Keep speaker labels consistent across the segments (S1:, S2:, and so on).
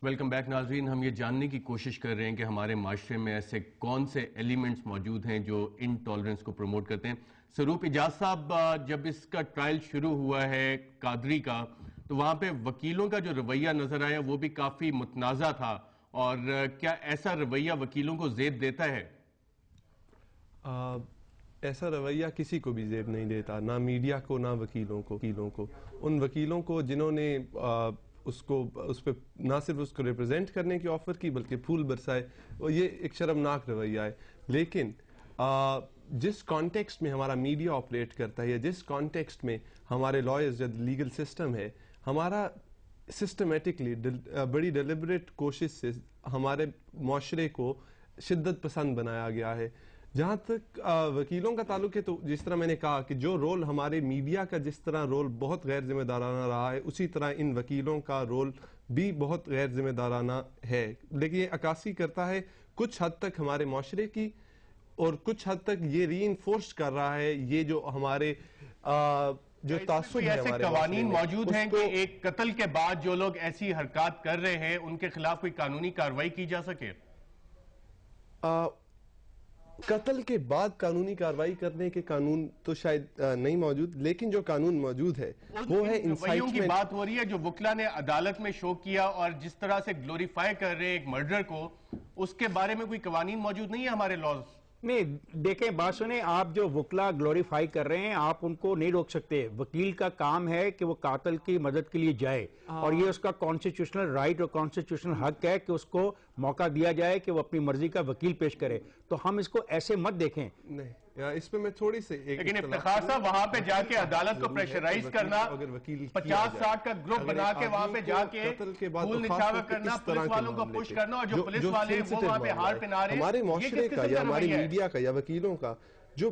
S1: Welcome back ناظرین. ہم یہ جاننے کی کوشش کر رہے ہیں کہ ہمارے معاشرے میں ایسے کون سے ایلیمنٹس موجود ہیں جو انٹالرنس کو پروموٹ کرتے ہیں. سروپ اجاز صاحب، جب اس کا ٹرائل شروع ہوا ہے قادری کا، تو وہاں پہ وکیلوں کا جو رویہ نظر آیا وہ بھی کافی متنازع تھا، اور کیا ایسا رویہ وکیلوں کو زیب دیتا ہے؟
S2: ایسا رویہ کسی کو بھی زیب نہیں دیتا، نہ میڈیا کو نہ وکیلوں کو. ان وکیلوں کو جنہوں نے اس پہ نہ صرف اس کو ریپرزینٹ کرنے کی آفر کی بلکہ پھول برسائے، یہ ایک شرمناک رویہ ہے. لیکن جس کانٹیکسٹ میں ہمارا میڈیا آپریٹ کرتا ہے یا جس کانٹیکسٹ میں ہمارے لائرز یا لیگل سسٹم ہے، ہمارا سسٹمیٹکلی بڑی ڈیلیبریٹ کوشش سے ہمارے معاشرے کو شدت پسند بنایا گیا ہے. جہاں تک وکیلوں کا تعلق ہے، تو جس طرح میں نے کہا کہ جو رول ہمارے میڈیا کا جس طرح رول بہت غیر ذمہ دارانہ رہا ہے، اسی طرح ان وکیلوں کا رول بھی بہت غیر ذمہ دارانہ ہے. لیکن یہ عکاسی کرتا ہے کچھ حد تک ہمارے معاشرے کی، اور کچھ حد تک یہ ری انفورس کر رہا ہے یہ جو ہمارے جو تعصب ہے ہمارے
S1: قوانین موجود ہیں کہ ایک قتل کے بعد جو لوگ ایسی حرکات کر رہے ہیں ان کے خلاف کوئی قانونی کارروائی کی جا سکے؟
S2: قتل کے بعد قانونی کارروائی کرنے کے قانون تو شاید نہیں موجود، لیکن جو قانون موجود ہے وہ ہے
S1: انسائٹمنٹ کی بات ہو رہی ہے جو وکلا نے عدالت میں شو کیا، اور جس طرح سے گلوریفائی کر رہے ہیں ایک مرڈر کو، اس کے بارے میں کوئی قوانین موجود نہیں ہے ہمارے لاز
S3: میں. دیکھیں بات سنیں، آپ جو وکلا گلوریفائی کر رہے ہیں آپ ان کو نہیں روک سکتے. وکیل کا کام ہے کہ وہ قاتل کی مدد کے لیے جائے، اور یہ اس کا کانسٹیٹیوشنل رائٹ اور کانسٹیٹیوشنل حق ہے کہ اس کو موقع دیا جائے کہ وہ اپنی مرضی کا وکیل پیش کرے. تو ہم اس کو ایسے مت دیکھیں.
S2: نہیں، اس پہ میں تھوڑی سے
S1: لیکن افتخار صاحب وہاں پہ جا کے عدالت کو پریشرائز کرنا، 50-60 کا گروپ بنا کے وہاں پہ جا کے پھول نچھاوا کرنا، پولیس والوں کو پش کرنا، اور جو پولیس والے وہ وہاں پہ ہار پہنا رہے ہیں،
S2: ہمارے معاشرے کا یا ہماری میڈیا کا یا وکیلوں کا جو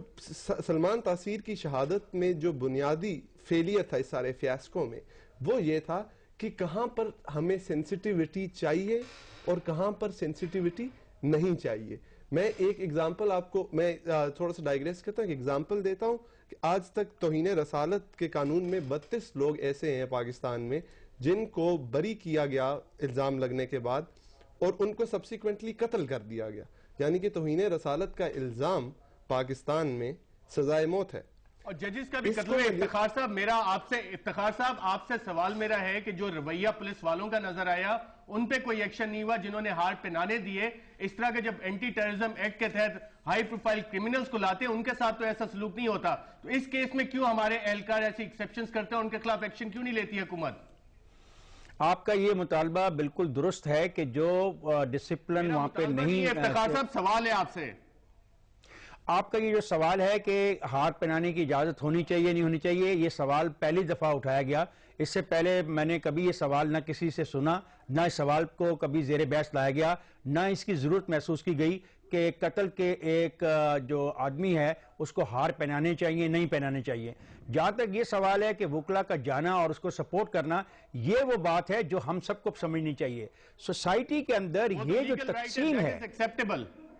S2: سلمان تاثیر کی شہادت میں جو بنیادی فیلئر تھا اس سارے فیاسکو میں، وہ یہ تھا کہ کہاں پر ہمیں سینسٹیوٹی چاہیے اور کہاں پر سینسٹیوٹی نہیں چاہیے. میں ایک ایگزامپل آپ کو، میں تھوڑا سا ڈائگریس کرتا ہوں، ایک ایگزامپل دیتا ہوں کہ آج تک توہین رسالت کے قانون میں 32 لوگ ایسے ہیں پاکستان میں جن کو بری کیا گیا الزام لگنے کے بعد، اور ان کو سبسیکوینٹلی قتل کر دیا گیا. یعنی کہ توہین رسالت کا الزام پاکستان میں سزائے موت ہے.
S1: اور ججز کا بھی قتل ہے. افتخار صاحب آپ سے سوال میرا ہے کہ جو رویہ پولیس والوں کا نظر آیا ان پہ کوئی ایکشن نہیں ہوا جنہوں نے ہار پہنانے دیے. اس طرح کے جب اینٹی ٹیررزم ایکٹ کے تحت ہائی پروفائل کرمنلز کو لاتے ہیں ان کے ساتھ تو ایسا سلوک نہیں ہوتا. تو اس کیس میں کیوں ہمارے اہلکار ایسی ایکسیپشنز کرتے ہیں، ان کے خلاف ایکشن کیوں نہیں لیتی حکومت؟
S3: آپ کا یہ مطالبہ بالکل درست ہے کہ جو ڈسپلن وہاں پہ نہیں.
S1: افتخار صاحب سوال ہے آپ سے،
S3: آپ کا یہ جو سوال ہے کہ ہار پہنانے کی اجازت ہونی چاہیے نہیں ہونی چاہیے، یہ سوال پہلی دفعہ اٹھایا گیا. اس سے پہلے میں نے کبھی یہ سوال نہ کسی سے سنا، نہ اس سوال کو کبھی زیر بحث لایا گیا، نہ اس کی ضرورت محسوس کی گئی کہ قتل کے ایک جو آدمی ہے اس کو ہار پہنانے چاہیے نہیں پہنانے چاہیے. جہاں تک یہ سوال ہے کہ وکلا کا جانا اور اس کو سپورٹ کرنا، یہ وہ بات ہے جو ہم سب کو سمجھنی چاہیے. سوسائٹی کے اندر یہ جو تقسیم ہے،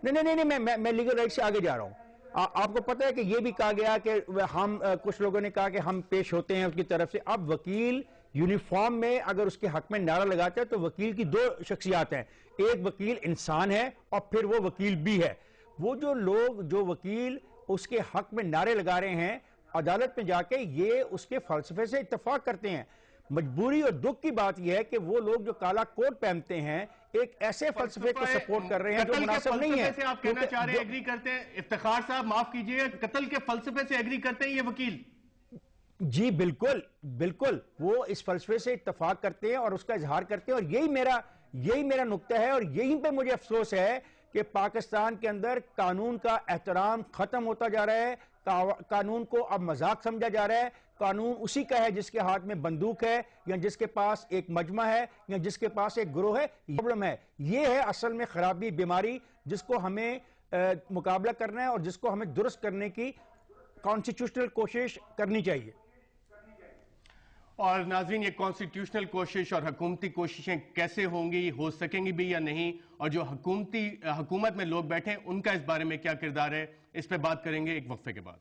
S3: نہیں میں لیگل رائٹ سے آگے جا رہا ہوں. آپ کو پتہ ہے کہ یہ بھی کہا گیا کہ ہم کچھ لوگوں نے کہا کہ ہم پیش ہوتے ہیں اس کی طرف سے. اب وکیل یونیفارم میں اگر اس کے حق میں نعرہ لگاتا ہے تو وکیل کی دو شخصیات ہیں، ایک وکیل انسان ہے اور پھر وہ وکیل بھی ہے. وہ جو وکیل اس کے حق میں نعرے لگا رہے ہیں عدالت میں جا کے، یہ اس کے فلسفے سے اتفاق کرتے ہیں. مجبوری اور دکھ کی بات یہ ہے کہ وہ لوگ جو کالا کوٹ پہنتے ہیں ایک ایسے فلسفے کو سپورٹ کر رہے ہیں جو مناسب نہیں ہے.
S1: سے آپ کہنا چاہ رہے ہیں ایگری کرتے ہیں؟ افتخار صاحب معاف کیجئے، قتل کے فلسفے سے ایگری کرتے ہیں یہ وکیل؟
S3: جی بالکل وہ اس فلسفے سے اتفاق کرتے ہیں اور اس کا اظہار کرتے ہیں، اور یہی میرا نقطہ ہے. اور یہیں پہ مجھے افسوس ہے کہ پاکستان کے اندر قانون کا احترام ختم ہوتا جا رہا ہے. قانون کو اب مذاق سمجھا جا رہا ہے. قانون اسی کا ہے جس کے ہاتھ میں بندوق ہے، یا جس کے پاس ایک مجمع ہے، یا جس کے پاس ایک گروہ ہے. پرابلم ہے، یہ ہے اصل میں خرابی، بیماری، جس کو ہمیں مقابلہ کرنا ہے اور جس کو ہمیں درست کرنے کی کانسٹیٹیوشنل کوشش کرنی چاہیے.
S1: اور ناظرین، یہ کانسٹیٹیوشنل کوشش اور حکومتی کوششیں کیسے ہوں گی، ہو سکیں گی بھی یا نہیں، اور جو حکومت میں لوگ بیٹھے ہیں ان کا اس بارے میں کیا کردار ہے، اس پہ بات کریں گے ایک وقفے کے بعد.